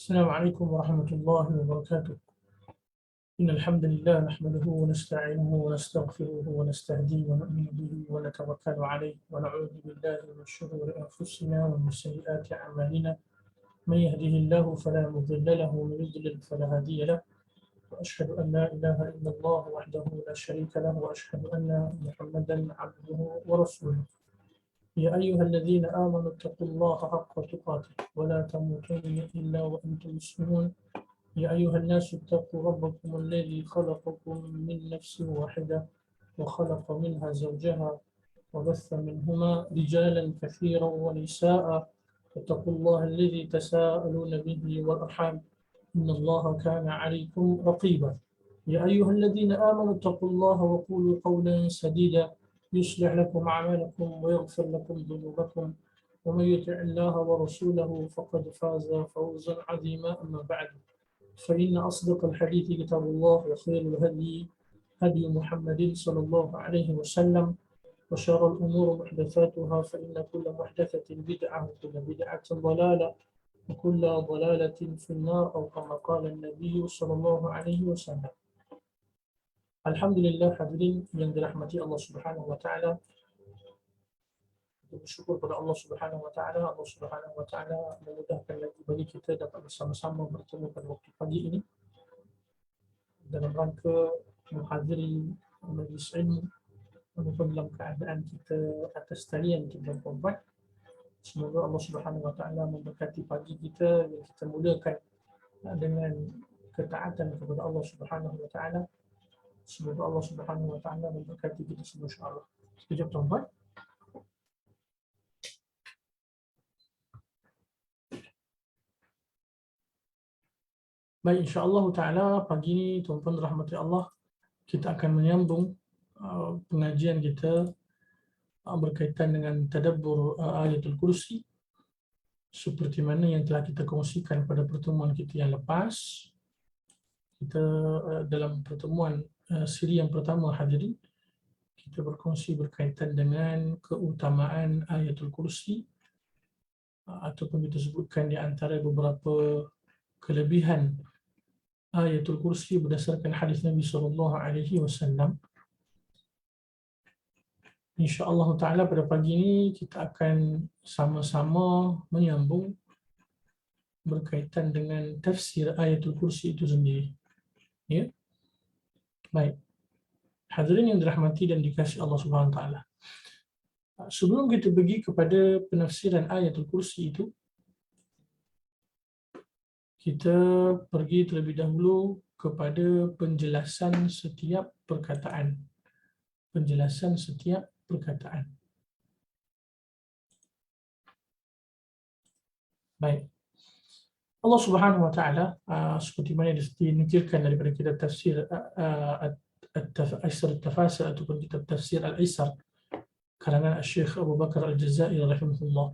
السلام عليكم ورحمة الله وبركاته. إن الحمد لله نحمده ونستعينه ونستغفره ونستهديه ونؤمن به ونتوكل عليه ونعوذ بالله من شرور أنفسنا ومن سيئات أعمالنا. من يهده الله فلا مضل له ومن يضلل فلا هادي له. وأشهد أن لا إله إلا الله وحده لا شريك له وأشهد أن محمدا عبده ورسوله. يا أيها الذين آمنوا اتقوا الله حق تقاته ولا تموتن إلا وأنتم مسلمون. يا أيها الناس اتقوا ربكم الذي خلقكم من نفس واحدة وخلق منها زوجها وبث منهما رجالا كثيرا ونساء. واتقوا الله الذي تساءلون به والأرحام إن الله كان عليكم رقيبا. يا أيها الذين آمنوا اتقوا الله وقولوا قولا سديدا يصلح لكم أعمالكم ويغفر لكم ذنوبكم ومن يطع الله ورسوله فقد فاز فوزا عظيما. أما بعد فإن أصدق الحديث كتاب الله وخير الهدي هدي محمد صلى الله عليه وسلم وشر الأمور محدثاتها فإن كل محدثة بدعة وكل بدعة ضلالة وكل ضلالة في النار أو كما قال النبي صلى الله عليه وسلم. Alhamdulillah hadirin yang dirahmati Allah Subhanahu wa taala. Bersyukur kepada Allah Subhanahu wa taala. Allah Subhanahu wa taala memudahkan lagi bagi kita dapat bersama-sama bertemu pada waktu pagi ini dalam rangka menghadiri majlis ilmu walaupun dalam keadaan kita atas talian kita berkorban. Semoga Allah Subhanahu wa taala memberkati pagi kita yang kita mulakan dengan ketaatan kepada Allah Subhanahu wa taala. Semoga Allah Subhanahu wa taala memberkati kita semua insya-Allah. Sekejap tuan-tuan. Baik, insya-Allah taala pagi ini tuan-tuan rahmati Allah kita akan menyambung pengajian kita berkaitan dengan tadabbur ayatul kursi seperti mana yang telah kita kongsikan pada pertemuan kita yang lepas. Kita dalam pertemuan siri yang pertama hadirin kita berkongsi berkaitan dengan keutamaan ayatul kursi ataupun kita sebutkan di antara beberapa kelebihan ayatul kursi berdasarkan hadis Nabi sallallahu alaihi wasallam. Insya-Allah taala pada pagi ini kita akan sama-sama menyambung berkaitan dengan tafsir ayatul kursi itu sendiri. Ya. Baik. Hadirin yang dirahmati dan dikasihi Allah Subhanahu wa taala. Sebelum kita pergi kepada penafsiran ayatul kursi itu, kita pergi terlebih dahulu kepada penjelasan setiap perkataan. Penjelasan setiap perkataan. Baik. Allah Subhanahu wa taala seperti mana dinukilkan daripada kitab tafsir At-Tafasir ataupun kitab tafsir Al-Isar karangan Syekh Abu Bakar Al-Jazairi rahimahullah.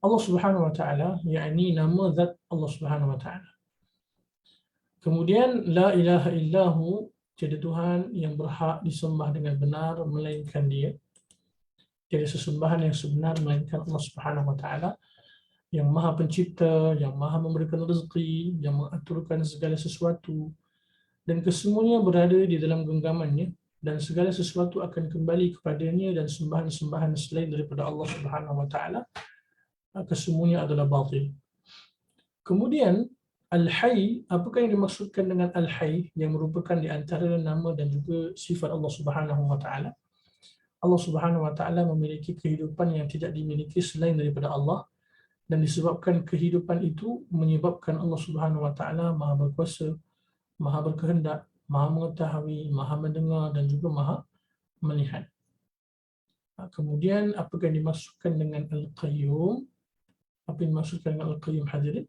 Allah Subhanahu wa taala yakni nama zat Allah Subhanahu wa taala. Kemudian la ilaha illahu, tiada Tuhan yang berhak disembah dengan benar melainkan Dia. Tiada sesembahan yang sebenar melainkan Allah Subhanahu wa taala yang Maha Pencipta, yang Maha memberikan rezeki, yang mengaturkan segala sesuatu dan kesemuanya berada di dalam genggamannya dan segala sesuatu akan kembali kepadanya dan sembahan-sembahan selain daripada Allah Subhanahu wa taala kesemuanya adalah batil. Kemudian Al-Hayy, apakah yang dimaksudkan dengan Al-Hayy yang merupakan di antara nama dan juga sifat Allah Subhanahu wa taala? Allah Subhanahu wa taala memiliki kehidupan yang tidak dimiliki selain daripada Allah dan disebabkan kehidupan itu menyebabkan Allah Subhanahu wa taala Maha berkuasa, Maha berkehendak, Maha mengetahui, Maha mendengar dan juga Maha melihat. Kemudian apakah yang dimaksudkan dengan Al-Qayyum? Apa yang dimaksudkan dengan Al-Qayyum hadirin?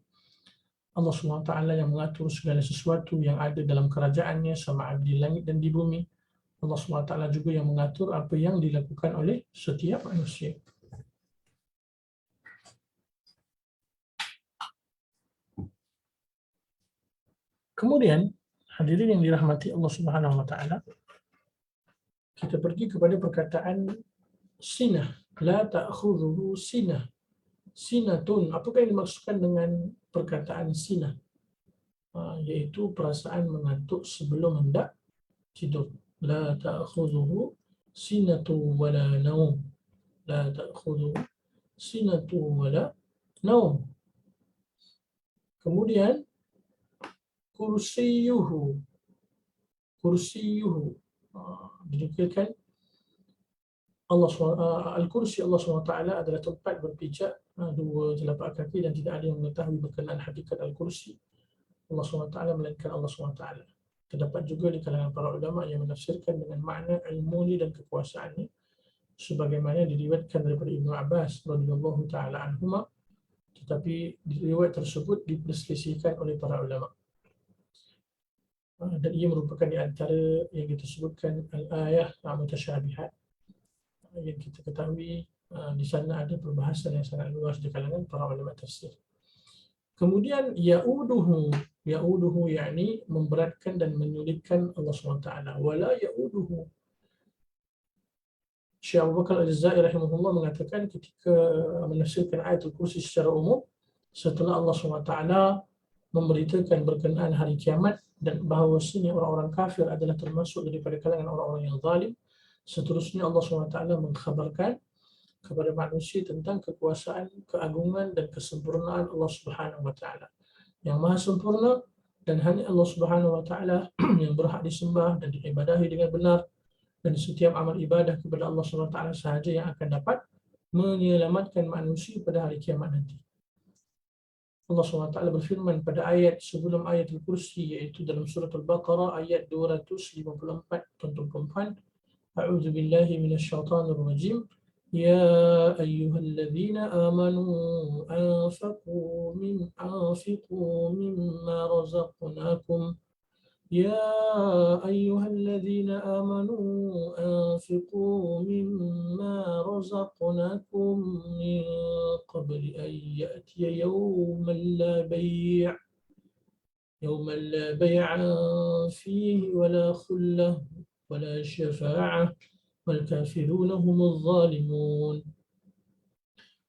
Allah SWT yang mengatur segala sesuatu yang ada dalam kerajaannya sama ada di langit dan di bumi. Allah SWT juga yang mengatur apa yang dilakukan oleh setiap manusia. Kemudian hadirin yang dirahmati Allah Subhanahu wa taala, kita pergi kepada perkataan sinah, la ta'khudhuhu sinah. Sinatun, apakah yang dimaksudkan dengan perkataan sinah, iaitu perasaan mengantuk sebelum hendak tidur. La ta'khudhuhu sinatu wala naum. La ta'khudhuhu sinatu wala naum. Kemudian kursiyuhu. Kursiyuhu. Dinukilkan Allah Al-Kursi Allah SWT adalah tempat berpijak dua telapak kaki dan tidak ada yang mengetahui berkenaan hakikat Al-Kursi Allah SWT melainkan Allah SWT. Terdapat juga di kalangan para ulama yang menafsirkan dengan makna ilmuni dan kekuasaannya sebagaimana diriwayatkan daripada Ibnu Abbas radhiyallahu taala anhuma, tetapi riwayat tersebut diperselisihkan oleh para ulama. Dan ia merupakan di antara yang kita sebutkan al-ayah mutasyabihat, yang kita ketahui di sana ada perbahasan yang sangat luas di kalangan para ulama tafsir. Kemudian ya'uduhu yakni memberatkan dan menyulitkan Allah SWT. Wala ya'uduhu. Syekh Abu Bakar Al-Jazairi rahimahullah mengatakan ketika menafsirkan ayat Al-Kursi secara umum, setelah Allah SWT memberitakan berkenaan hari kiamat dan bahawasanya orang-orang kafir adalah termasuk daripada kalangan orang-orang yang zalim, seterusnya Allah SWT mengkhabarkan kepada manusia tentang kekuasaan, keagungan dan kesempurnaan Allah Subhanahu wa taala yang maha sempurna, dan hanya Allah Subhanahu wa taala yang berhak disembah dan diibadahi dengan benar, dan setiap amal ibadah kepada Allah Subhanahu wa taala sahaja yang akan dapat menyelamatkan manusia pada hari kiamat nanti. Allah SWT berfirman pada ayat sebelum ayat Al-Kursi, iaitu dalam surah Al-Baqarah ayat 254, tuan-tuan puan-puan, A'udzu billahi minasyaitonir rajim. Ya ayyuhalladzina amanu anfiqu mimma razaqnakum. Ya ayyuhalladzina amanu anfiqu mimma razaqnakum min qabli an ya'tiya yawman la bay'a fihi wala khullah wala syafa'ah wal kafiruna humuz zalimun.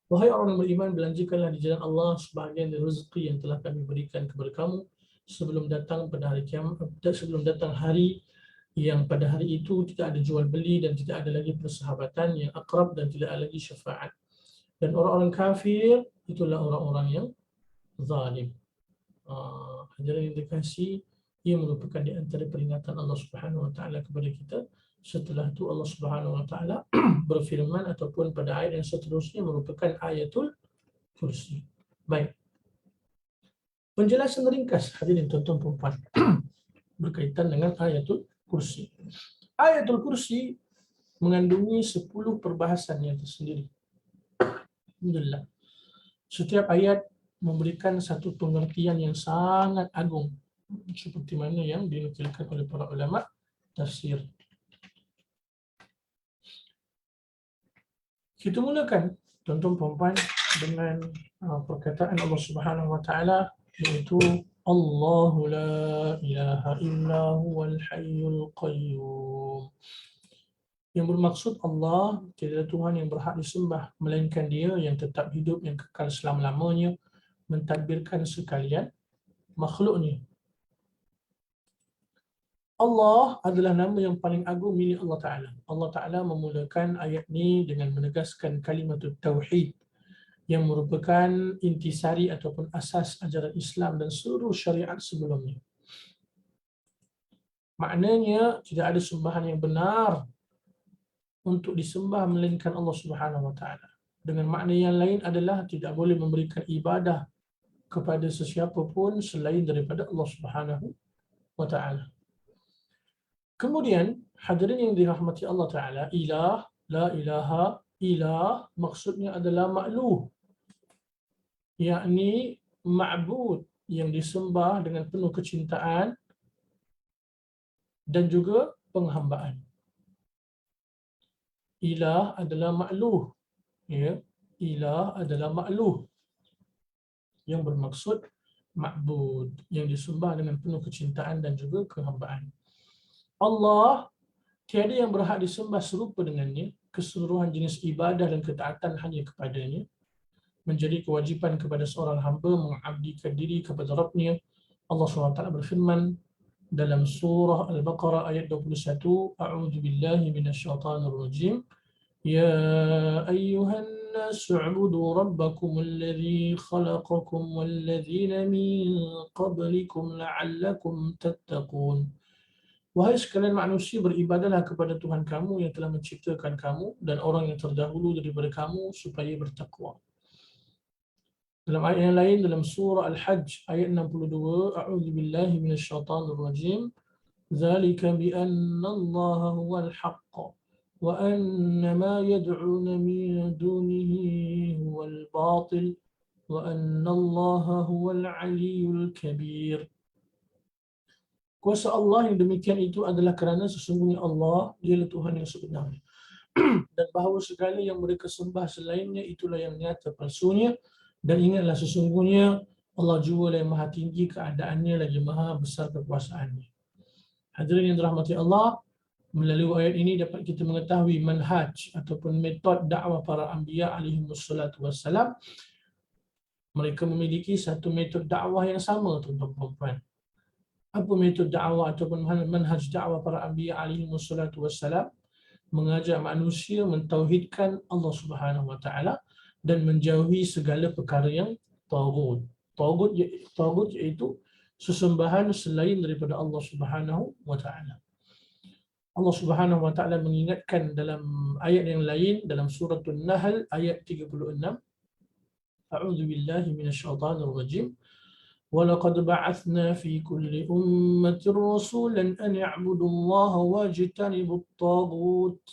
Wahai orang yang beriman, belanjakanlah di jalan Allah sebahagian dari rezeki yang telah kami berikan kepada kamu sebelum datang pada hari kiamat, sebelum datang hari yang pada hari itu tidak ada jual beli dan tidak ada lagi persahabatan yang akrab dan tidak ada lagi syafaat. Dan orang-orang kafir itulah orang-orang yang zalim. Hadirin yang dikasihi, ia merupakan di antara peringatan Allah Subhanahu wa taala kepada kita. Setelah itu Allah Subhanahu wa taala berfirman ataupun pada ayat yang seterusnya merupakan ayatul kursi. Baik. Penjelasan ringkas hadirin tuan-tuan puan-puan berkaitan dengan ayatul kursi. Ayatul kursi mengandungi 10 perbahasan yang tersendiri. Alhamdulillah. Setiap ayat memberikan satu pengertian yang sangat agung seperti mana yang dinukilkan oleh para ulama tafsir. Kita mulakan tuan-tuan puan-puan dengan perkataan Allah Subhanahu wa taala, yaitu Allahu la ilaha illa huwal hayyul qayyum. Yang bermaksud Allah, tiada Tuhan yang berhak disembah melainkan Dia yang tetap hidup, yang kekal selama-lamanya, mentadbirkan sekalian makhluknya. Allah adalah nama yang paling agung milik Allah Ta'ala. Allah Ta'ala memulakan ayat ini dengan menegaskan kalimat tauhid yang merupakan intisari ataupun asas ajaran Islam dan seluruh syariat sebelumnya. Maknanya tidak ada sembahan yang benar untuk disembah melainkan Allah Subhanahu wa taala. Dengan makna yang lain adalah tidak boleh memberikan ibadah kepada sesiapa pun selain daripada Allah Subhanahu wa taala. Kemudian hadirin yang dirahmati Allah Taala, ilah, la ilaha, ilah maksudnya adalah ma'luh, yakni ma'bud yang disembah dengan penuh kecintaan dan juga penghambaan. Ilah adalah ma'luh, ya. Ilah adalah ma'luh yang bermaksud ma'bud yang disembah dengan penuh kecintaan dan juga kehambaan. Allah tiada yang berhak disembah serupa dengannya, keseluruhan jenis ibadah dan ketaatan hanya kepadanya. menjadi kewajipan kepada seorang hamba mengabdikan diri kepada Rabbnya. Allah SWT berfirman dalam surah Al-Baqarah ayat 21, A'udzu billahi minasyaitonir rajim. Ya ayyuhan nasu u'budu rabbakum alladhi khalaqakum walladzina min qablikum la'allakum tattaqun. Wahai sekalian manusia, beribadahlah kepada Tuhan kamu yang telah menciptakan kamu dan orang yang terdahulu daripada kamu supaya bertakwa. Dalam ayat yang lain dalam surah Al-Hajj ayat 62, A'udzu billahi minasyaitonir rajim. Dzalika bi anna Allaha huwal haqq wa anna ma yad'una min dunihi huwal batil wa anna Allaha huwal aliyyul kabir. Kuasa Allah yang demikian itu adalah kerana sesungguhnya Allah dialah Tuhan yang sebenarnya dan bahawa segala yang mereka sembah selainnya itulah yang nyata palsunya. Dan ingatlah sesungguhnya Allah juga yang maha tinggi keadaannya lagi maha besar kekuasaannya. Hadirin yang dirahmati Allah, melalui ayat ini dapat kita mengetahui manhaj ataupun metod dakwah para anbiya alaihi wassalatu wassalam. Mereka memiliki satu metod dakwah yang sama, tuan-tuan dan puan. Apa metod dakwah ataupun manhaj dakwah para anbiya alaihi wassalatu wassalam? Mengajak manusia mentauhidkan Allah Subhanahu wa taala dan menjauhi segala perkara yang taghut. Taghut iaitu sesembahan selain daripada Allah Subhanahu wa taala. Allah Subhanahu wa taala mengingatkan dalam ayat yang lain dalam surah An-Nahl ayat 36. A'udzu billahi minasyaitonir rajim. وَلَقَدْ بَعَثْنَا فِي كُلِّ أُمَّةٍ رَسُولًا أَنِ اعْبُدُوا اللَّهَ وَاجْتَنِبُوا الطَّاغُوتَ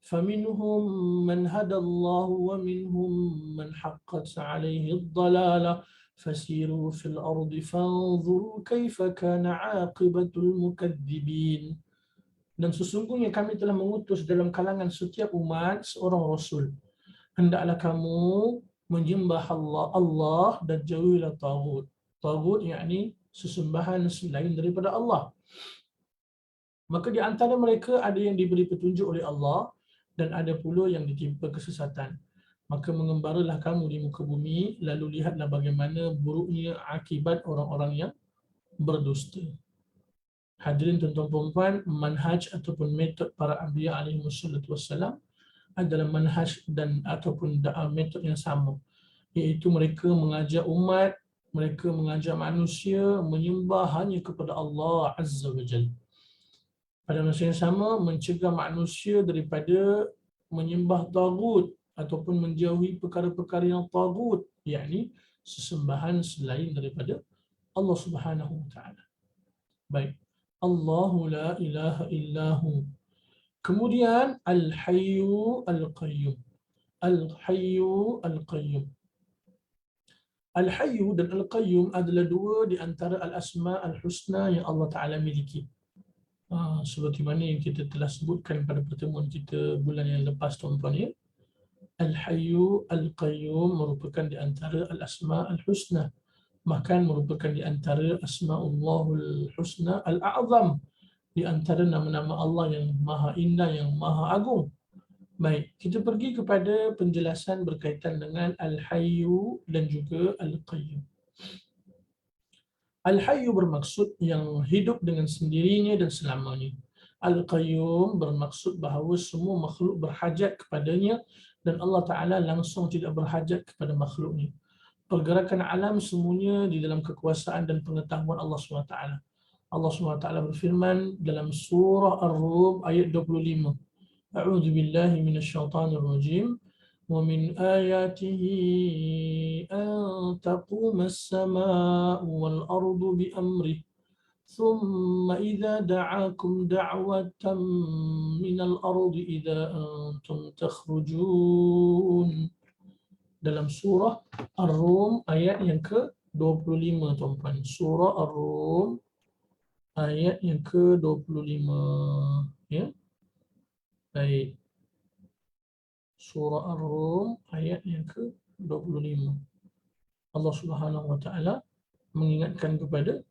فَمِنْهُمْ مَنْ هَدَى اللَّهُ وَمِنْهُمْ مَنْ حَقَّتْ عَلَيْهِ الضَّلَالَةُ فَسِيرُوا فِي الْأَرْضِ فَانظُرُوا كَيْفَ كَانَ عَاقِبَةُ الْمُكَذِّبِينَ. Dan sesungguhnya kami telah mengutus dalam kalangan setiap umat seorang rasul. Hendaklah kamu menyembah Allah dan jauhilah taghut. Taghut yakni sesembahan selain daripada Allah. Maka di antara mereka ada yang diberi petunjuk oleh Allah dan ada pula yang ditimpa kesesatan. Maka mengembaralah kamu di muka bumi, lalu lihatlah bagaimana buruknya akibat orang-orang yang berdusta. Hadirin tuan-tuan puan-puan, manhaj ataupun metod para anbiya alaihi wassalam adalah manhaj dan ataupun metod yang sama, iaitu mereka mengajak umat, mereka mengajak manusia menyembah hanya kepada Allah Azza wa Jalla. Pada masa yang sama mencegah manusia daripada menyembah taghut ataupun menjauhi perkara-perkara yang taghut, yakni sesembahan selain daripada Allah Subhanahu wa taala. Baik. Allahu la ilaha illahu. Kemudian Al-Hayyu Al-Qayyum. Al-Hayyu Al-Qayyum. Al-Hayyu dan Al-Qayyum adalah dua di antara Al-Asma' Al-Husna yang Allah Ta'ala miliki. Seperti mana yang kita telah sebutkan pada pertemuan kita bulan yang lepas, tuan-tuan ya. Al-Hayyu Al-Qayyum merupakan di antara Al-Asma' Al-Husna. Bahkan merupakan di antara Asma'ullahul Husna Al-A'zam, di antara nama-nama Allah yang maha indah, yang maha agung. Baik, kita pergi kepada penjelasan berkaitan dengan Al-Hayyu dan juga Al-Qayyum. Al-Hayyu bermaksud yang hidup dengan sendirinya dan selamanya. Al-Qayyum bermaksud bahawa semua makhluk berhajat kepadanya dan Allah Ta'ala langsung tidak berhajat kepada makhluknya. Pergerakan alam semuanya di dalam kekuasaan dan pengetahuan Allah SWT. Allah SWT berfirman dalam surah Ar-Rum ayat 25. A'udzu billahi minasyaitonir rajim. Wa min ayatihi an taquma as-samaa'u wal ardu bi amrihi thumma idza da'akum da'watan minal ardi idza antum takhrujun. Dalam surah Ar-Rum ayat yang ke-25, tuan-tuan. Surah Ar-Rum ayat yang ke-25, ya. Baik. Surah Ar-Rum ayat yang ke-25. Allah Subhanahu wa taala mengingatkan kepada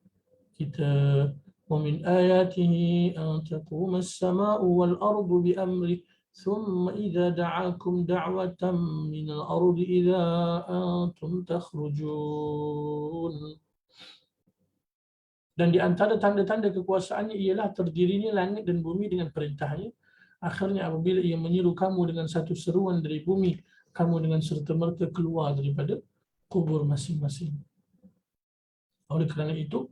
kita, wa min ayatihi an taquma as-samaa'u wal ardu bi amri ثم إذا دعاكم دعوة من الأرض إذا أنتم تخرجون. Dan di antara tanda-tanda kekuasaannya ialah terdirinya langit dan bumi dengan perintahnya. Akhirnya apabila ia menyeru kamu dengan satu seruan dari bumi, kamu dengan serta-merta keluar daripada kubur masing-masing. Oleh kerana itu,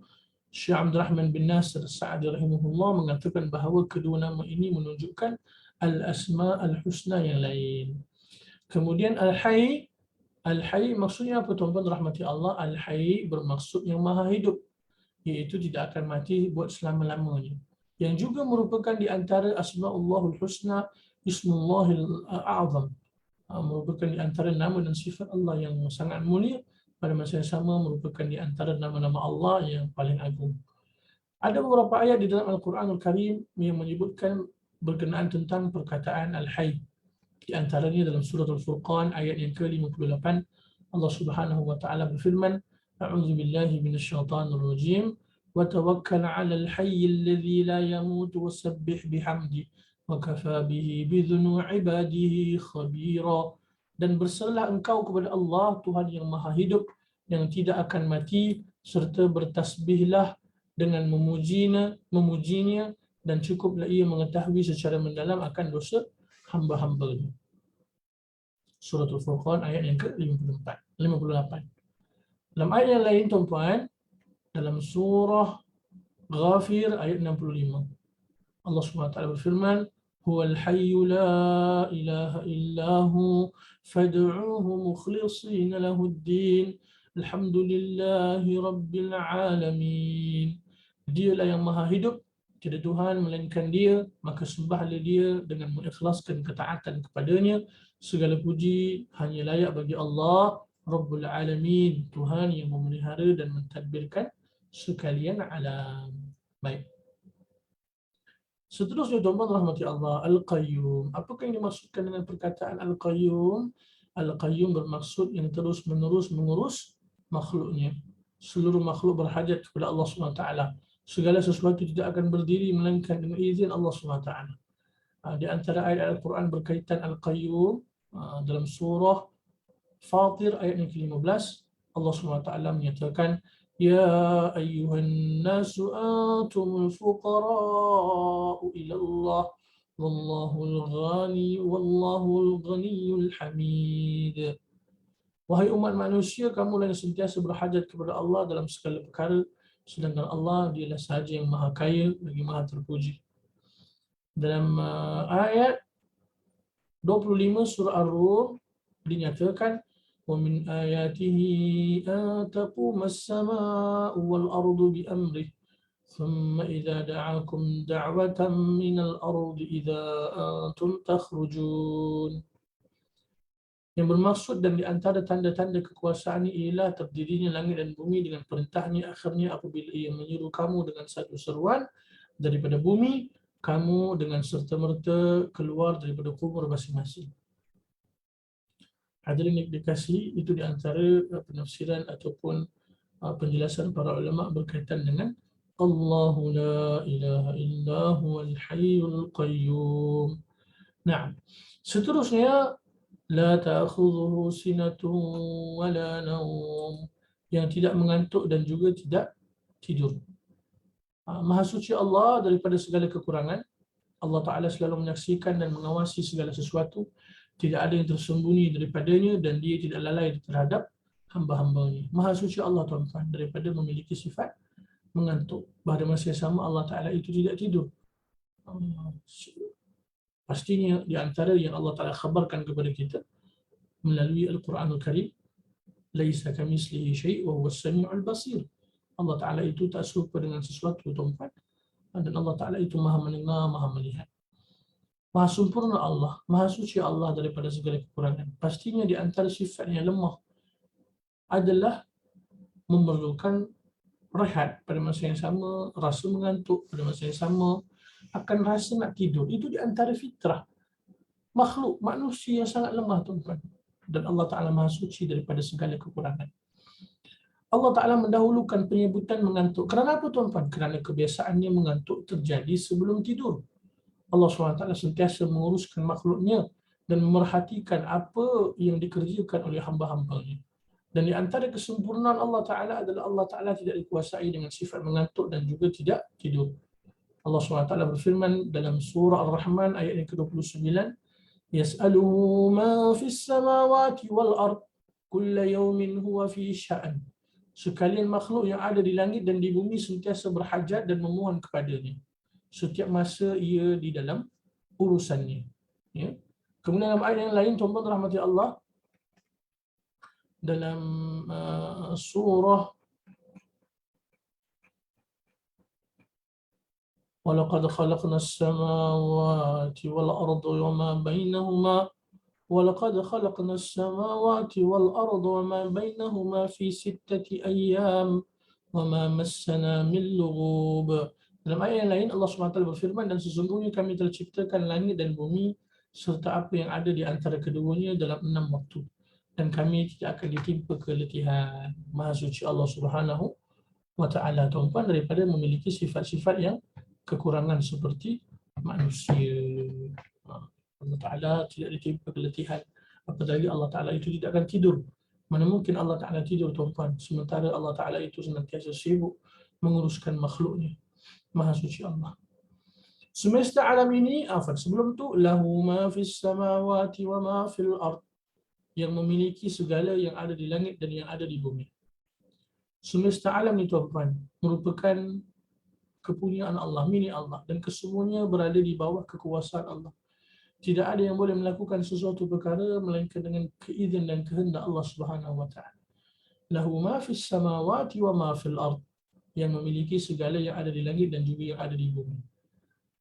Syekh Abdul Rahman bin Nasir Sa'di rahimahullah mengatakan bahawa kedua nama ini menunjukkan al-asma al-husna yang lain. Kemudian al-hayy, al-hayy maksudnya apa tuan-tuan rahmati Allah? Al-hayy bermaksud yang maha hidup, iaitu tidak akan mati buat selama-lamanya. Yang juga merupakan di antara asma'ullahul husna, ismullahil a'zam, merupakan di antara nama dan sifat Allah yang sangat mulia, pada masa yang sama merupakan di antara nama-nama Allah yang paling agung. Ada beberapa ayat di dalam Al-Quranul Karim yang menyebutkan berkenaan tentang perkataan Al-Hayy. Di antaranya dalam surah Al-Furqan ayat yang ke-58, Allah Subhanahu wa taala berfirman, A'udzu billahi minasyaitonir rajim, wa tawakkal 'alal hayyil ladzi la yamut wasabbih bihamdi wa kafaa bihi bidhunu 'ibadihi khabira. Dan berserahlah engkau kepada Allah, Tuhan yang maha hidup, yang tidak akan mati, serta bertasbihlah dengan memujinya, dan cukuplah ia mengetahui secara mendalam akan dosa hamba-hambanya. Surah Al-Furqan ayat yang ke-58. Dalam ayat yang lain tuan-tuan, dalam surah Ghafir ayat 65, Allah SWT berfirman, Huwal hayyu la ilaha illahu fad'uhu mukhlishina lahuddin alhamdulillahi rabbil alamin. Dialah yang maha hidup, tiada Tuhan melainkan dia, maka sembahlah dia dengan mengikhlaskan ketaatan kepadanya. Segala puji hanya layak bagi Allah Rabbul Alamin, Tuhan yang memelihara dan mentadbirkan sekalian alam. Baik. Seterusnya tuan-tuan rahmati Allah, Al-Qayyum. Apakah yang dimaksudkan dengan perkataan Al-Qayyum? Al-Qayyum bermaksud yang terus-menerus mengurus makhluknya. Seluruh makhluk berhajat kepada Allah SWT. Segala sesuatu tidak akan berdiri melainkan dengan izin Allah SWT. Di antara ayat Al-Quran berkaitan Al-Qayyum, dalam surah Fatir ayat yang ke-15, Allah SWT menyatakan, Ya ayyuhan nasu antumul fuqara'u ila Allah wallahul ghaniyul hamid. Wahai umat manusia, kamulah yang sentiasa berhajat kepada Allah dalam segala perkara, sedangkan Allah dialah sahaja yang maha kaya lagi maha terpuji. Dalam ayat 25 surah Ar-Rum dinyatakan, وَمِنْ آيَاتِهِ أَن تَقُومَ السَّمَاءُ وَالْأَرْضُ بِأَمْرِهِ ثُمَّ إِذَا دَعَاكُمْ دَعْوَةً مِنَ الْأَرْضِ إِذَا أَنْتُمْ تَخْرُجُونَ. Yang bermaksud dan di antara tanda-tanda kekuasaannya ialah terdirinya langit dan bumi dengan perintahnya. Akhirnya apabila ia menyeru kamu dengan satu seruan daripada bumi, kamu dengan serta-merta keluar daripada kubur masing-masing. Hadirin yang dikasihi, itu di antara penafsiran ataupun penjelasan para ulama berkaitan dengan Allahu la ilaha illa huwal hayyul qayyum. Nah, seterusnya la ta'khudhuhu sinatun wa la nawm, yang tidak mengantuk dan juga tidak tidur. Maha suci Allah daripada segala kekurangan. Allah Ta'ala selalu menyaksikan dan mengawasi segala sesuatu. Tidak ada yang tersembunyi daripadanya dan dia tidak lalai terhadap hamba-hambanya. Maha suci Allah tuan-tuan daripada memiliki sifat mengantuk. Pada masa yang sama Allah Ta'ala itu tidak tidur. Pastinya di antara yang Allah Ta'ala khabarkan kepada kita melalui Al-Quranul Karim, Laisa kamitslihi syai' wa huwas sami'ul basir. Allah Ta'ala itu tak serupa dengan sesuatu tuan-tuan. Dan Allah Ta'ala itu maha mendengar, maha melihat. Maha sempurna Allah, maha suci Allah daripada segala kekurangan. Pastinya di antara sifat yang lemah adalah memerlukan rehat pada masa yang sama, rasa mengantuk pada masa yang sama, akan rasa nak tidur. Itu di antara fitrah makhluk manusia yang sangat lemah tuan-tuan. Dan Allah Ta'ala maha suci daripada segala kekurangan. Allah Ta'ala mendahulukan penyebutan mengantuk. Kerana apa tuan-tuan? Kerana kebiasaannya mengantuk terjadi sebelum tidur. Allah SWT sentiasa menguruskan makhluknya dan memerhatikan apa yang dikerjakan oleh hamba-hambanya. Dan di antara kesempurnaan Allah Ta'ala adalah Allah Ta'ala tidak dikuasai dengan sifat mengantuk dan juga tidak tidur. Allah SWT berfirman dalam surah Ar-Rahman ayat yang ke-29, Yas'aluhu ma fis samawati wal ard, kulla yawmin huwa fi sya'an. Sekalian makhluk yang ada di langit dan di bumi sentiasa berhajat dan memohon kepadanya. Setiap masa ia di dalam urusannya. Ya. Kemudian dalam ayat yang lain, tuan-tuan rahmati Allah, dalam surah وَلَقَدْ خَلَقْنَا السَّمَاوَاتِ وَالْأَرْضَ وَمَا بَيْنَهُمَا وَلَقَدْ خَلَقْنَا السَّمَاوَاتِ وَالْأَرْضَ وَمَا بَيْنَهُمَا فِي 6 أَيَّامٍ وَمَا مَسَّنَا مِنْ لُغُوبٍ. Dalam ayat yang lain Allah SWT berfirman, dan sesungguhnya kami telah ciptakan langit dan bumi serta apa yang ada di antara keduanya dalam 6 waktu, dan kami tidak akan ditimpa keletihan. Maha suci Allah Subhanahu wa Ta'ala, tuan-tuan, daripada memiliki sifat-sifat yang kekurangan seperti manusia. Allah Ta'ala tidak ditimpa keletihan. Apatah lagi Allah Ta'ala itu tidak akan tidur. Mana mungkin Allah Ta'ala tidur, tuan-tuan, sementara Allah Ta'ala itu senantiasa sibuk menguruskan makhluknya. Maha suci Allah. Semesta alam ini, sebelum tu, lahu ma fis samawati wa ma fil ard, yang memiliki segala yang ada di langit dan yang ada di bumi. Semesta alam ini, tuan-tuan, merupakan kepunyaan Allah, milik Allah, dan kesemuanya berada di bawah kekuasaan Allah. Tidak ada yang boleh melakukan sesuatu perkara melainkan dengan keizin dan kehendak Allah Subhanahu wa Ta'ala. Lahu ma fis samawati wa ma fil ard, yang memiliki segala yang ada di langit dan juga yang ada di bumi.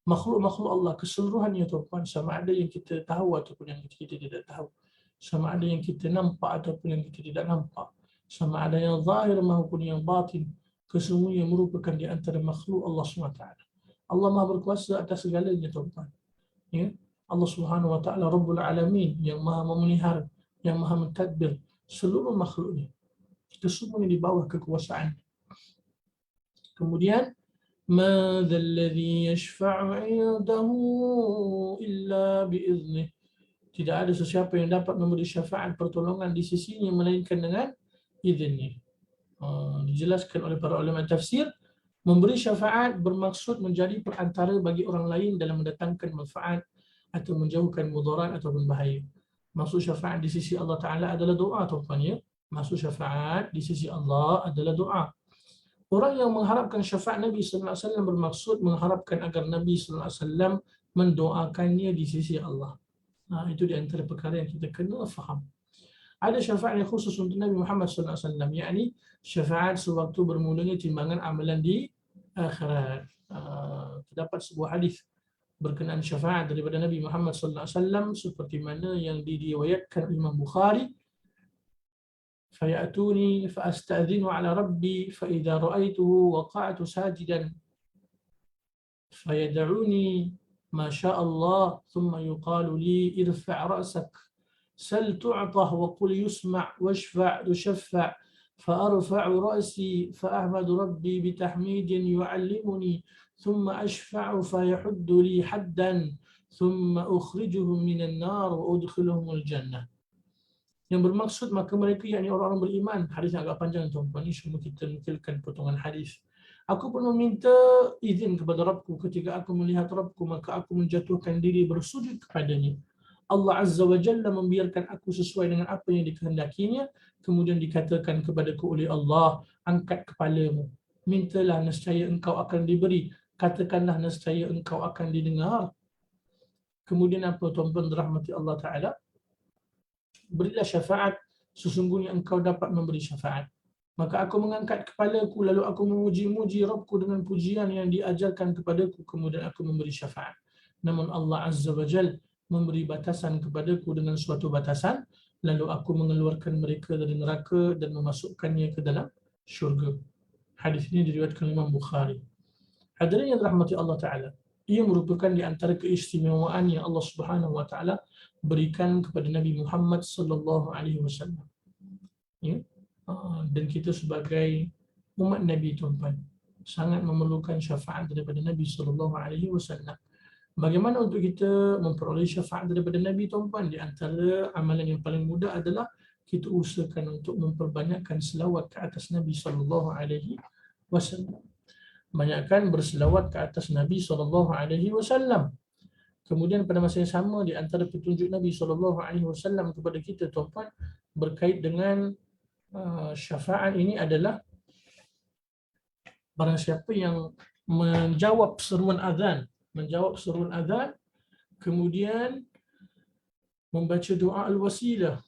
Makhluk-makhluk Allah keseluruhannya, tuan-tuan, sama ada yang kita tahu ataupun yang kita tidak tahu, sama ada yang kita nampak ataupun yang kita tidak nampak, sama ada yang zahir maupun yang batin, kesemuanya merupakan di antara makhluk Allah SWT. Allah Maha berkuasa atas segalanya, tuan-tuan. Ya? Allah Subhanahu wa Ta'ala Rabbul Alamin, yang Maha memelihara, yang Maha mentadbir seluruh makhluknya. Kesemuanya di bawah kekuasaan. Kemudian, مَا ذَا الَّذِي يَشْفَعُ عِنْدَهُ إِلَّا بِإِذْنِهِ. Tidak ada sesiapa yang dapat memberi syafaat pertolongan di sisinya melainkan dengan izinnya. Dijelaskan oleh para ulama tafsir, memberi syafaat bermaksud menjadi perantara bagi orang lain dalam mendatangkan manfaat atau menjauhkan mudarat ataupun bahaya. Maksud syafaat di sisi Allah Ta'ala adalah doa, tuan-tuan, ya. Maksud syafaat di sisi Allah adalah doa. Orang yang mengharapkan syafaat Nabi Sallallahu Alaihi Wasallam bermaksud mengharapkan agar Nabi Sallallahu Alaihi Wasallam mendoakannya di sisi Allah. Itu di antara perkara yang kita kena faham. Ada syafaat yang khusus untuk Nabi Muhammad Sallallahu Alaihi Wasallam, yakni syafaat sewaktu bermulanya timbangan amalan di akhirat. Terdapat sebuah hadis berkenaan syafaat daripada Nabi Muhammad Sallallahu Alaihi Wasallam seperti mana yang diriwayatkan Imam Bukhari. فيأتوني فأستأذن على ربي فإذا رأيته وقعت ساجدا فيدعوني ما شاء الله ثم يقال لي ارفع رأسك سل تعطه وقل يسمع واشفع تشفع فأرفع رأسي فأحمد ربي بتحميد يعلمني ثم أشفع فيحد لي حدا ثم أخرجهم من النار وأدخلهم الجنة. Yang bermaksud maka mereka, yakni orang-orang beriman. Hadis agak panjang, tuan-tuan, ini semua kita nukilkan potongan hadis. Aku pun meminta izin kepada Rabbku, ketika aku melihat Rabbku maka aku menjatuhkan diri bersujud kepadanya. Allah Azza wa Jalla membiarkan aku sesuai dengan apa yang dikehendakinya. Kemudian dikatakan kepadaku oleh Allah, angkat kepalamu, mintalah nescaya engkau akan diberi, katakanlah nescaya engkau akan didengar. Kemudian apa, tuan-tuan dirahmati Allah Ta'ala? Berilah syafaat, sesungguhnya engkau dapat memberi syafaat. Maka aku mengangkat kepalaku, lalu aku memuji-muji Rabbku dengan pujian yang diajarkan kepadaku, kemudian aku memberi syafaat. Namun Allah Azza wa Jal memberi batasan kepadaku dengan suatu batasan, lalu aku mengeluarkan mereka dari neraka dan memasukkannya ke dalam syurga. Hadis ini diriwayatkan Imam Bukhari. Hadirin yang dirahmati Allah Ta'ala, ia merupakan di antara keistimewaan yang Allah Subhanahu wa Ta'ala berikan kepada Nabi Muhammad sallallahu alaihi wasallam. Ya. Dan kita sebagai umat Nabi, tuan-tuan, sangat memerlukan syafaat daripada Nabi sallallahu alaihi wasallam. Bagaimana untuk kita memperoleh syafaat daripada Nabi, tuan-puan? Di antara amalan yang paling mudah adalah kita usahakan untuk memperbanyakkan selawat ke atas Nabi SAW. Banyakkan berselawat ke atas Nabi SAW. Kemudian pada masa yang sama, di antara petunjuk Nabi SAW kepada kita, tuan-puan, berkait dengan syafaat ini adalah barang siapa yang menjawab seruan azan, kemudian membaca doa al-wasilah,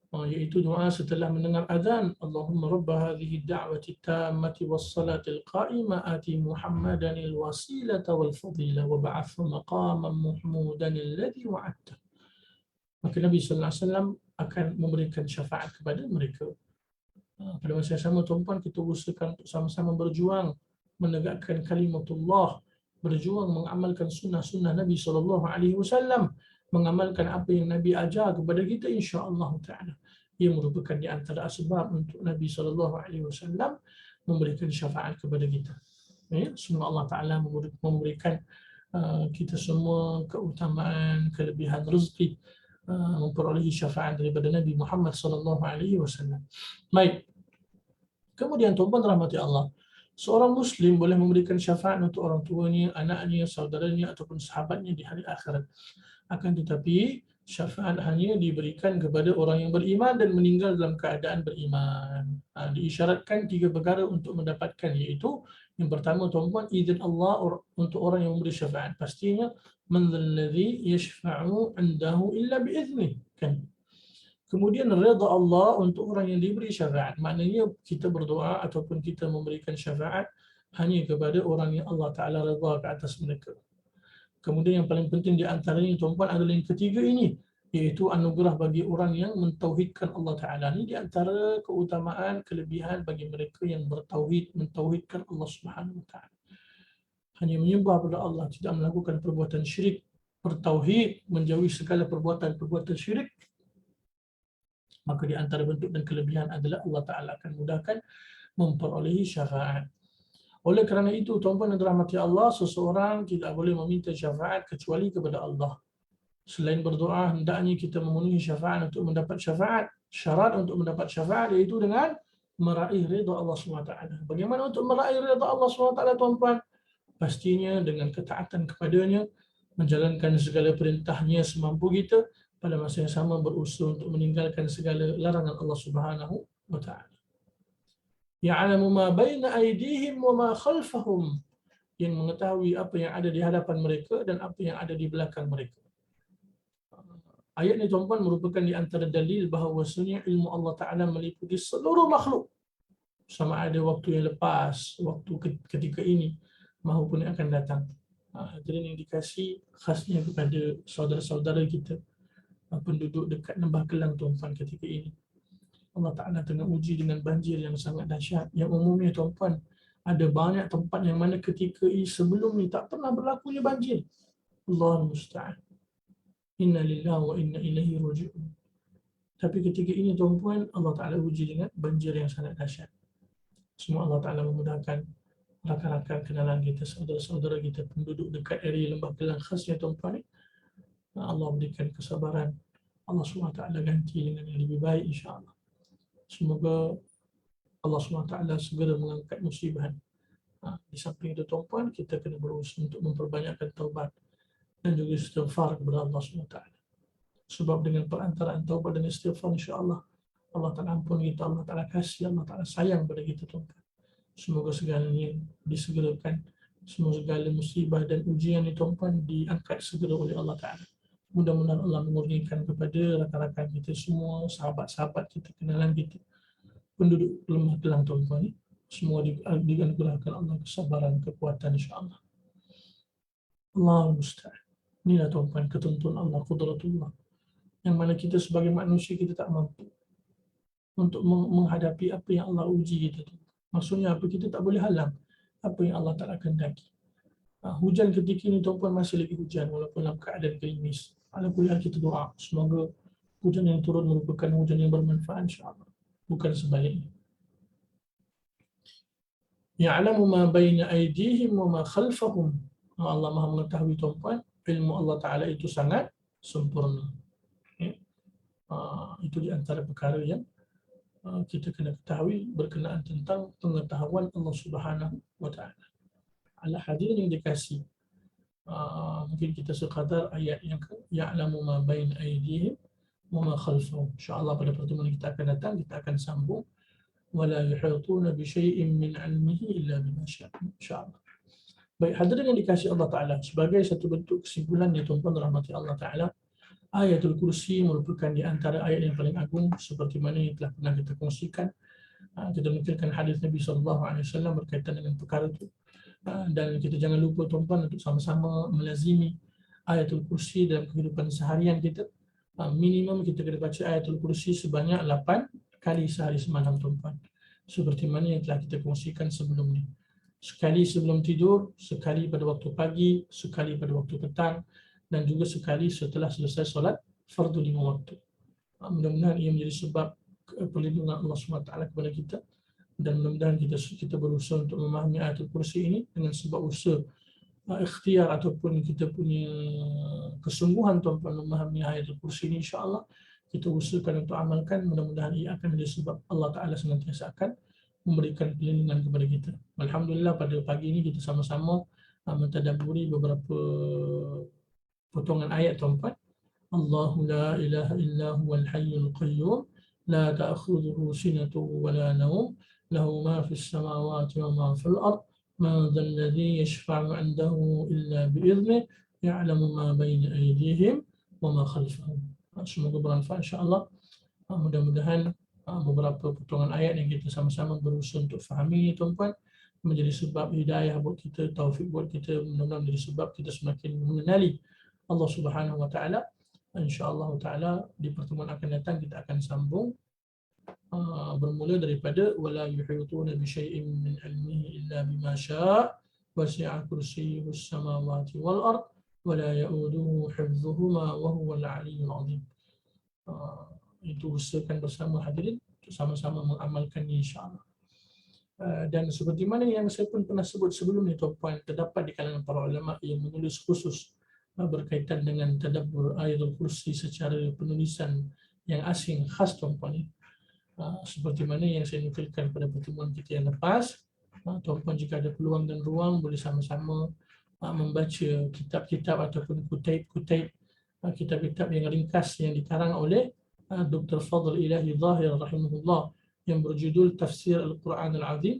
iaitu doa setelah mendengar azan, Allahumma rabba hadhihi ad-da'wati tammati was-salatil qa'imah ati Muhammadan al-wasilata wal fadilah wa ba'athu maqaman mahmudan alladhi wa'adta. Maka Nabi sallallahu alaihi wasallam akan memberikan syafaat kepada mereka. Pada masa yang sama, tuan-puan, kita usahakan untuk sama-sama berjuang menegakkan kalimatullah, berjuang mengamalkan sunnah-sunnah Nabi SAW, mengamalkan apa yang Nabi ajar kepada kita, insya-Allah ta'ala. Ia merupakan di antara asbab untuk Nabi SAW memberikan syafaat kepada kita. Semoga Allah Ta'ala memberikan kita semua keutamaan, kelebihan rezeki, memperolehi syafaat daripada Nabi Muhammad SAW. Baik. Kemudian, tuan-tuan rahmati Allah, seorang Muslim boleh memberikan syafaat untuk orang tuanya, anaknya, saudaranya ataupun sahabatnya di hari akhirat. Akan tetapi, syafaat hanya diberikan kepada orang yang beriman dan meninggal dalam keadaan beriman. Diisyaratkan 3 perkara untuk mendapatkan, iaitu yang pertama, tuan-tuan, izin Allah untuk orang yang memberi syafaat. Pastinya, man dzalladzi yashfa'u 'indahu illa bi'idznih, kan? Kemudian redha Allah untuk orang yang diberi syafaat. Maknanya kita berdoa ataupun kita memberikan syafaat hanya kepada orang yang Allah Ta'ala redha ke atas mereka. Kemudian yang paling penting di antaranya, tuan-puan, adalah yang ketiga ini, iaitu anugerah bagi orang yang mentauhidkan Allah Ta'ala. Ini di antara keutamaan, kelebihan bagi mereka yang bertauhid, mentauhidkan Allah Subhanahu Wa Ta'ala. Hanya menyembah kepada Allah, tidak melakukan perbuatan syirik, bertauhid, menjauhi segala perbuatan syirik. Maka di antara bentuk dan kelebihan adalah Allah Ta'ala akan mudahkan memperolehi syafaat. Oleh kerana itu, tuan-tuan dan rahmati Allah, seseorang tidak boleh meminta syafaat kecuali kepada Allah. Selain berdoa, hendaknya kita memenuhi syafaat untuk mendapat syafaat. Syarat untuk mendapat syafaat iaitu dengan meraih redha Allah SWT. Bagaimana untuk meraih redha Allah SWT, tuan-tuan? Pastinya dengan ketaatan kepadanya, menjalankan segala perintahnya semampu kita, pada masa yang sama berusaha untuk meninggalkan segala larangan Allah Subhanahu wa Ta'ala. Ya'lamu ma baina aydihim wa ma khalfahum, yang mengetahui apa yang ada di hadapan mereka dan apa yang ada di belakang mereka. Ayat ini, tuan-tuan, merupakan di antara dalil bahawasanya ilmu Allah Ta'ala meliputi seluruh makhluk, sama ada waktu yang lepas, waktu ketika ini, maupun yang akan datang. Hadirin yang dikasihi, khasnya kepada saudara-saudara kita penduduk dekat Lembah Kelang, tuan-tuan, ketika ini Allah Ta'ala tengah uji dengan banjir yang sangat dahsyat. Yang umumnya, tuan-tuan, ada banyak tempat yang mana ketika sebelum ni tak pernah berlakunya banjir. Allahul Musta'an. Inna lillahi wa inna ilaihi raji'un. Tapi ketika ini, tuan-tuan, Allah Ta'ala uji dengan banjir yang sangat dahsyat. Semua Allah Ta'ala memudahkan rakan-rakan kenalan kita, saudara-saudara kita penduduk dekat area Lembah Kelang, khasnya, tuan-tuan, Allah berikan kesabaran. Allah SWT ganti dengan yang lebih baik, insya-Allah. Semoga Allah SWT segera mengangkat musibah. Di samping itu, tuan-puan, kita kena berusaha untuk memperbanyakkan taubat dan juga istighfar kepada Allah SWT. Sebab dengan perantaraan taubat dan istighfar, insya-Allah Allah Ta'ala ampun kita, Allah Ta'ala kasih, Allah Ta'ala sayang pada kita, tuan-puan. Semoga segalanya disegerakan, semoga segala musibah dan ujian itu, tuan-puan, diangkat segera oleh Allah Ta'ala. Mudah-mudahan Allah mengurniakan kepada rakan-rakan kita semua, sahabat-sahabat kita, kenalan kita, penduduk Lembah Kelang, tuan-tuan, semua dianugerahkan Allah kesabaran, kekuatan, insya-Allah. Allahul Musta'an. Inilah, tuan-tuan, ketentuan Allah, qudratullah, yang mana kita sebagai manusia kita tak mampu untuk menghadapi apa yang Allah uji kita. Maksudnya apa? Kita tak boleh halang apa yang Allah Ta'ala kehendaki. Hujan ketika ini, tuan-tuan, masih lagi hujan walaupun dalam keadaan gerimis. Alhamdulillah, kita doa semoga hujan yang turun merupakan hujan yang bermanfaat, insya-Allah, bukan sebaliknya. Ya'lamu ma baina aydihim wa ma khalfahum. Allah Maha mengetahui, tuan-tuan, ilmu Allah Ta'ala itu sangat sempurna. Ya. Itu di antara perkara yang kita kena ketahui berkenaan tentang pengetahuan Allah Subhanahu wa Ta'ala. Ala hadirin yang dikasih, mungkin kita sekadar ayat yang ya'lamu ma bain aydihim wa ma khalfahum. InsyaAllah pada pertemuan kita akan datang, kita akan sambung wala yuhituna bi syai'in min 'ilmihi illa bima syaa'. InsyaAllah. Baik, hadirin yang dikasih Allah Ta'ala, sebagai satu bentuk kesimpulannya tuan-tuan rahmati Allah Ta'ala, Ayatul Kursi merupakan di antara ayat yang paling agung seperti mana yang telah pernah kita kongsikan. Kita nukilkan hadis Nabi SAW berkaitan dengan perkara itu. Dan kita jangan lupa tuan-tuan untuk sama-sama melazimi Ayatul Kursi dalam kehidupan seharian kita. Minimum kita kena baca Ayatul Kursi sebanyak 8 kali sehari semalam tuan-tuan. Seperti mana yang telah kita kongsikan sebelum ini. Sekali sebelum tidur, sekali pada waktu pagi, sekali pada waktu petang, dan juga sekali setelah selesai solat fardu 5 waktu. Mudah-mudahan ia menjadi sebab perlindungan Allah SWT kepada kita, dan mudah-mudahan kita berusaha untuk memahami Ayatul Kursi ini dengan sebab usaha ikhtiar ataupun kita punya kesungguhan tuan-tuan memahami Ayatul Kursi ini, insya-Allah kita usahakan untuk amalkan. Mudah-mudahan ia akan menjadi sebab Allah Ta'ala senantiasa akan memberikan perlindungan kepada kita. Alhamdulillah pada pagi ini kita sama-sama mentadabburi beberapa potongan ayat tuan-tuan. Allahu la ilaha illa huwal hayyul qayyum la ta'khudhuhu sinatun wa la nawm lahu ma fis samawati wa ma fil ard ma dhal ladzi yashfa'u 'indahu illa bi'idhnihi ya'lamu ma bayna aydihim wa ma khalfahum. Semoga bermanfaat insya-Allah. Mudah-mudahan beberapa potongan ayat yang kita sama-sama berusaha untuk fahami tuan-tuan menjadi sebab hidayah buat kita, taufik buat kita, mudah-mudahan menjadi sebab kita semakin mengenali Allah Subhanahu wa Ta'ala. InsyaAllah Ta'ala di pertemuan akan datang kita akan sambung bermula daripada wala yuhituna bi syai'in min 'ilmihi illa bima syaa' wasi'a kursiyyuhus samawati wal ard wala ya'uduhu hifdhuhuma wa huwal 'aliyyul 'azim. Itu usahakan bersama hadirin untuk sama-sama mengamalkannya insya-Allah. Dan seperti mana yang saya pun pernah sebut sebelum ni tuan-tuan, terdapat di kalangan para ulama yang menulis khusus berkaitan dengan tadabbur Ayatul Kursi secara penulisan yang asing khas tuan-tuan. Seperti mana yang saya nukilkan pada pertemuan kita yang lepas, tuan-tuan jika ada peluang dan ruang boleh sama-sama membaca kitab-kitab ataupun kutaib-kutaib, kitab-kitab yang ringkas yang dikarang oleh Dr. Fadl Ilahi Zahir rahimahullah yang berjudul Tafsir Al-Quran Al-Azim,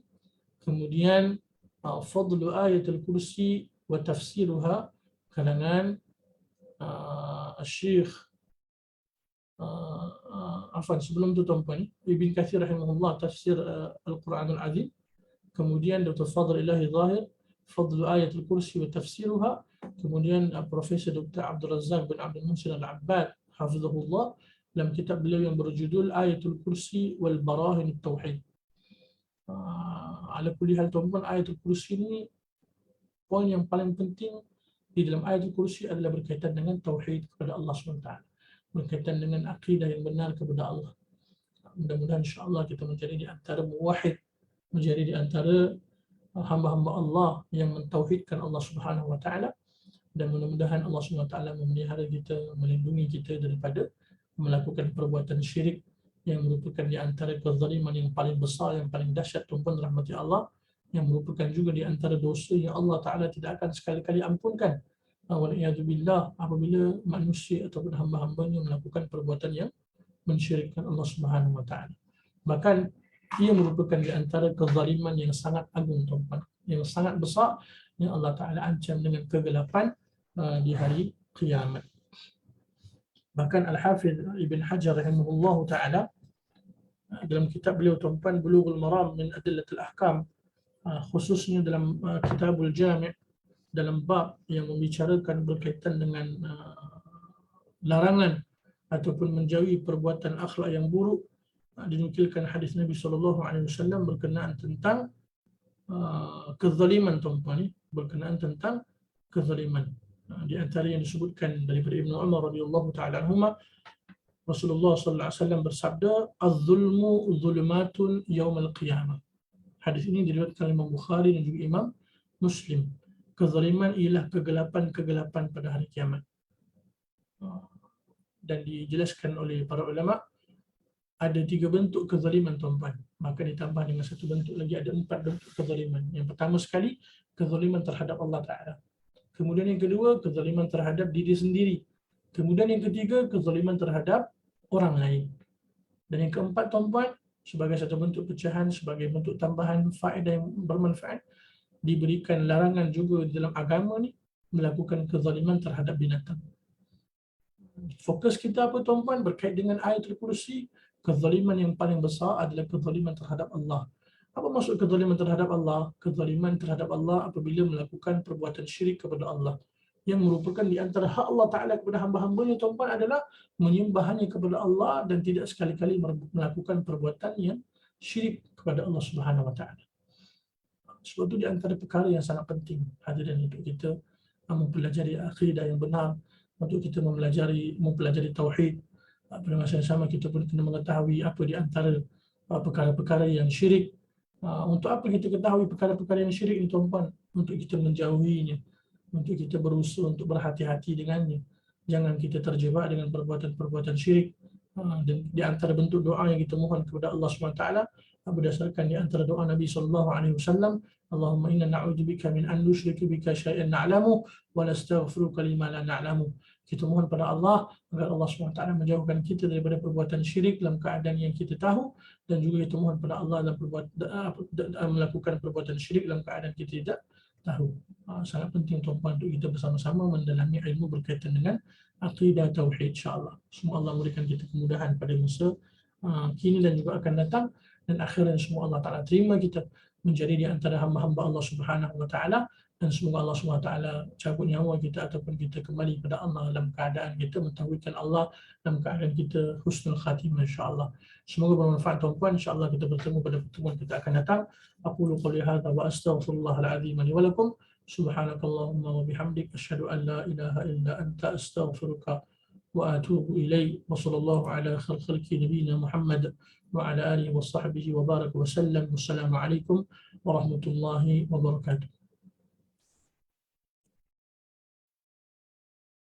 kemudian Fadlu Ayatul Kursi wa Tafsiruha kalangan Syekh sebelum itu tuan-tuan Ibn Katsir rahimahullah Tafsir Al-Quran Al-Azim, kemudian Dr. Fadl Ilahi Zahir Fadlu Ayatul Kursi wa Tafsiruha, kemudian Profesor Dr. Abdul Razak bin Abdul Muhsin Al-Abbad hafizahullah dalam kitab beliau yang berjudul Ayatul Kursi wal Barahin Tauhid. Ala kulli hal tuan-tuan, Ayatul Kursi ini poin yang paling penting di dalam Ayatul Kursi adalah berkaitan dengan tauhid kepada Allah SWT, berkaitan dengan akidah yang benar kepada Allah. Mudah-mudahan insya-Allah kita menjadi di antara muwahhid, menjadi di antara hamba-hamba Allah yang mentauhidkan Allah Subhanahu wa taala, dan mudah-mudahan Allah Subhanahu wa taala memelihara kita, melindungi kita daripada melakukan perbuatan syirik yang merupakan di antara kezaliman yang paling besar, yang paling dahsyat tuan-tuan rahmati Allah, yang merupakan juga di antara dosa yang Allah Ta'ala tidak akan sekali-kali ampunkan. Wal'iyadzubillah, apabila manusia ataupun hamba-hambanya melakukan perbuatan yang mensyirikkan Allah Subhanahu wa taala. Bahkan ia merupakan di antara kezaliman yang sangat agung tuan-tuan, yang sangat besar, yang Allah Ta'ala ancam dengan kegelapan di hari kiamat. Bahkan Al-Hafidh Ibn Hajar rahimahullahu ta'ala dalam kitab beliau tuan-tuan Bulughul Maram min Adillatil Ahkam, khususnya dalam Kitabul Jami', dalam bab yang membicarakan berkaitan dengan larangan ataupun menjauhi perbuatan akhlak yang buruk, dinukilkan hadis Nabi SAW berkenaan tentang kezaliman tuan-tuan, berkenaan tentang kezaliman. Di antara yang disebutkan daripada Ibnu Umar radhiyallahu taala anhuma, Rasulullah sallallahu alaihi wasallam bersabda, "Az-zulmu zulumatun yaumal qiyamah." Hadis ini diriwayatkan oleh Imam Bukhari dan juga Imam Muslim. kezaliman ialah kegelapan-kegelapan pada hari kiamat. Dan dijelaskan oleh para ulama, ada 3 bentuk kezaliman tuan-tuan. Maka ditambah dengan 1 bentuk lagi, ada 4 bentuk kezaliman. Yang pertama sekali, kezaliman terhadap Allah Ta'ala. Kemudian yang kedua, kezaliman terhadap diri sendiri. Kemudian yang ketiga, kezaliman terhadap orang lain. Dan yang keempat tuan-tuan, sebagai satu bentuk pecahan, sebagai bentuk tambahan faedah yang bermanfaat, diberikan larangan juga dalam agama ni melakukan kezaliman terhadap binatang. Fokus kita apa tuan-tuan berkait dengan ayatul kursi, kezaliman yang paling besar adalah kezaliman terhadap Allah. Apa maksud kezaliman terhadap Allah? Kezaliman terhadap Allah apabila melakukan perbuatan syirik kepada Allah, yang merupakan di antara hak Allah Ta'ala kepada hamba-hambanya tuan-tuan adalah menyembahnya kepada Allah dan tidak sekali-kali melakukan perbuatan yang syirik kepada Allah Subhanahu Wa Ta'ala. Sebab itu di antara perkara yang sangat penting hadirin untuk kita mempelajari akidah yang benar, untuk kita mempelajari tauhid. Pada masa yang sama kita pun kena mengetahui apa di antara perkara-perkara yang syirik. Untuk apa kita ketahui perkara-perkara yang syirik ini tuan-tuan? Untuk kita menjauhinya, untuk kita berusaha untuk berhati-hati dengannya. Jangan kita terjebak dengan perbuatan-perbuatan syirik. Dan di antara bentuk doa yang kita mohon kepada Allah SWT berdasarkan di antara doa Nabi SAW, Allahumma inna na'udzubika min an nusyrika bika syai'an na'lamu wa nastaghfiruka lima la na'lamu. Kita mohon pada Allah agar Allah SWT menjauhkan kita daripada perbuatan syirik dalam keadaan yang kita tahu, dan juga kita mohon pada Allah dalam melakukan perbuatan syirik dalam keadaan kita tidak tahu. Sangat penting tuan-tuan untuk kita bersama-sama mendalami ilmu berkaitan dengan akidah tauhid, insya-Allah. Semoga Allah memberikan kita kemudahan pada masa kini dan juga akan datang, dan akhirnya semua Allah Ta'ala terima kita menjadi di antara hamba-hamba Allah Subhanahu Wa Ta'ala, dan semoga Allah Subhanahu Wa Ta'ala cabut nyawa kita ataupun kita kembali kepada Allah dalam keadaan kita mentauhidkan Allah, dalam keadaan kita husnul khatimah, insya-Allah. Semoga bermanfaat tuan-tuan. Insya-Allah kita bertemu pada pertemuan kita akan datang. Aqulu qouli hadza wa astaghfirullahal azim li wa lakum. Subhanakallahumma wa bihamdik asyhadu an la ilaha illa anta astaghfiruka wa atubu ilaik. Wa sallallahu ala khalqi nabiyina Muhammad wa ala alihi wa sahbihi wa baraka wa sallam. Wassalamu alaikum warahmatullahi wabarakatuh.